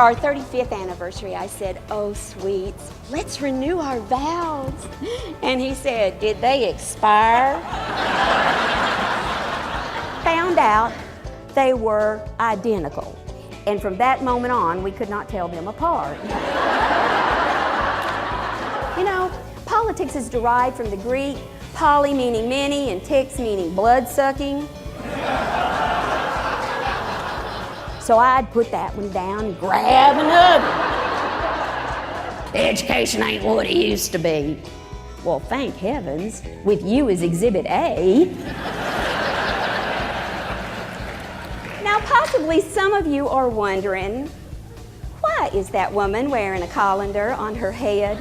our 35th anniversary, I said, "Oh, sweets, let's renew our vows." And he said, "Did they expire?" Found out they were identical. And from that moment on, we could not tell them apart. You know, politics is derived from the Greek poly meaning many and ticks meaning blood-sucking. So I'd put that one down and grab another. Education ain't what it used to be. Well, thank heavens, with you as Exhibit A. Now, possibly some of you are wondering, why is that woman wearing a colander on her head?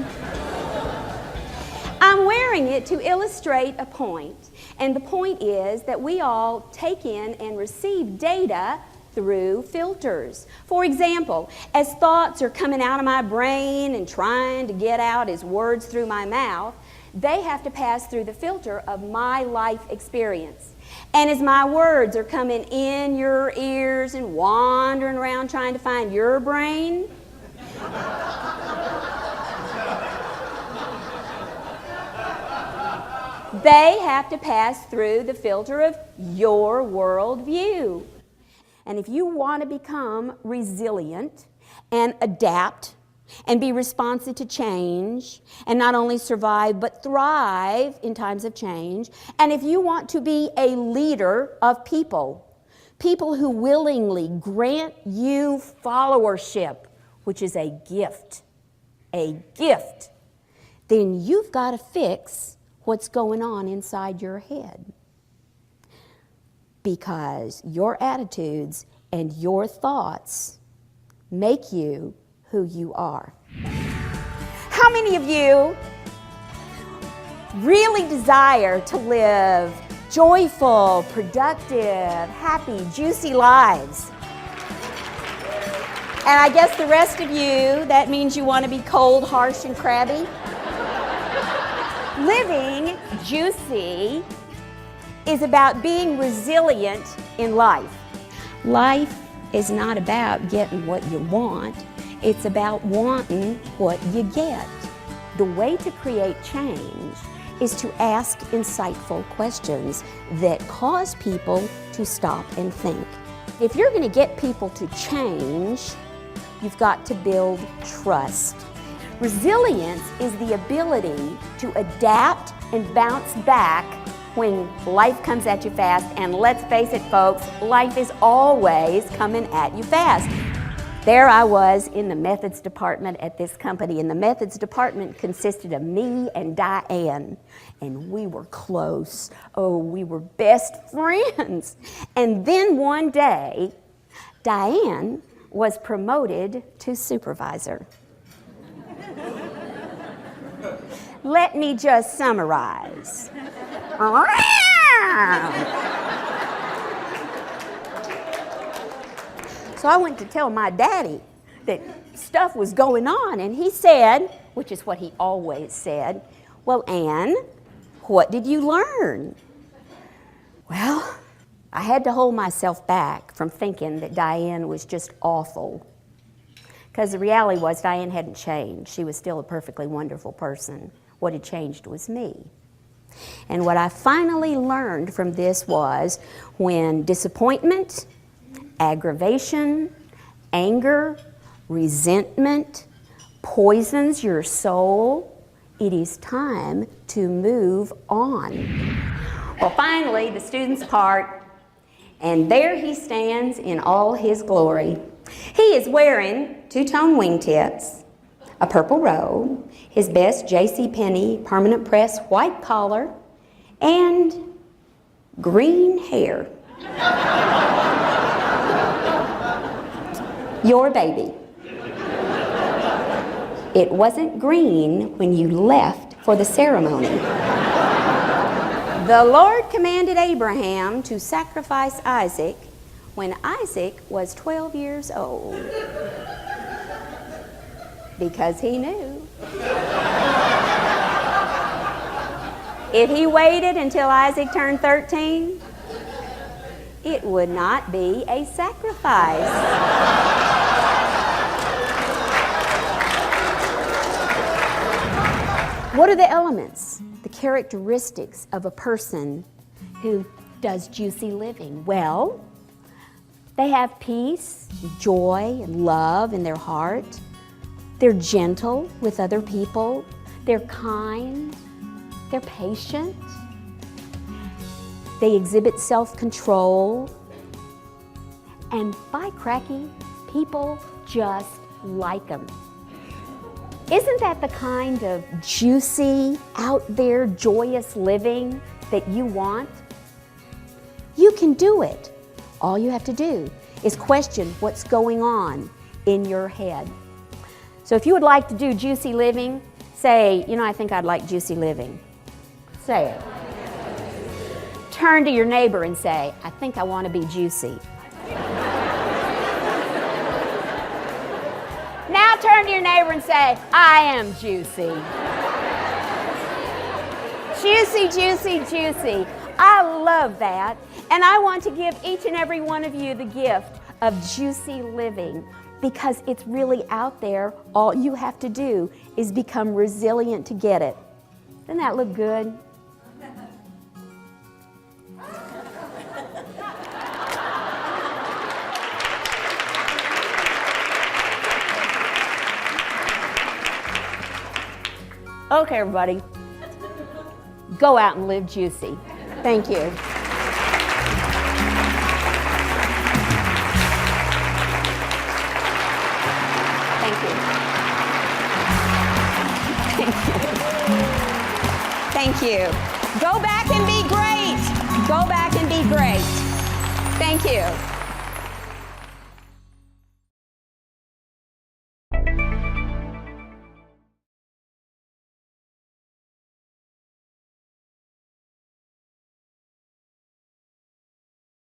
I'm wearing it to illustrate a point. And the point is that we all take in and receive data through filters. For example, as thoughts are coming out of my brain and trying to get out as words through my mouth, they have to pass through the filter of my life experience. And as my words are coming in your ears and wandering around trying to find your brain, they have to pass through the filter of your worldview. And if you want to become resilient and adapt and be responsive to change and not only survive but thrive in times of change, and if you want to be a leader of people who willingly grant you followership, which is a gift, then you've got to fix what's going on inside your head. Because your attitudes and your thoughts make you who you are. How many of you really desire to live joyful, productive, happy, juicy lives? And I guess the rest of you, that means you want to be cold, harsh, and crabby. Living juicy is about being resilient in life. Life is not about getting what you want, it's about wanting what you get. The way to create change is to ask insightful questions that cause people to stop and think. If you're going to get people to change, you've got to build trust. Resilience is the ability to adapt and bounce back when life comes at you fast, and let's face it, folks, life is always coming at you fast. There I was in the methods department at this company, and the methods department consisted of me and Diane, and we were close. Oh, we were best friends. And then one day, Diane was promoted to supervisor. Let me just summarize. So I went to tell my daddy that stuff was going on, and he said, which is what he always said, "Well, Anne, what did you learn?" Well, I had to hold myself back from thinking that Diane was just awful, because the reality was Diane hadn't changed. She was still a perfectly wonderful person. What had changed was me. And what I finally learned from this was when disappointment, aggravation, anger, resentment poisons your soul, it is time to move on. Well, finally, the student's part, and there he stands in all his glory. He is wearing two-tone wingtips, a purple robe, his best JCPenney permanent press white collar, and green hair. Your baby. It wasn't green when you left for the ceremony. The Lord commanded Abraham to sacrifice Isaac when Isaac was 12 years old, because he knew if he waited until Isaac turned 13, it would not be a sacrifice. What are the elements, the characteristics of a person who does juicy living? Well, they have peace, joy, and love in their heart. They're gentle with other people. They're kind. They're patient. They exhibit self-control. And by cracky, people just like them. Isn't that the kind of juicy, out there, joyous living that you want? You can do it. All you have to do is question what's going on in your head. So if you would like to do juicy living, say, I think I'd like juicy living. Say it. Turn to your neighbor and say, I think I want to be juicy. Now turn to your neighbor and say, I am juicy. Juicy, juicy, juicy. I love that. And I want to give each and every one of you the gift of juicy living because it's really out there. All you have to do is become resilient to get it. Doesn't that look good? Okay, everybody, go out and live juicy. Thank you. Thank you. Thank you. Go back and be great. Go back and be great. Thank you.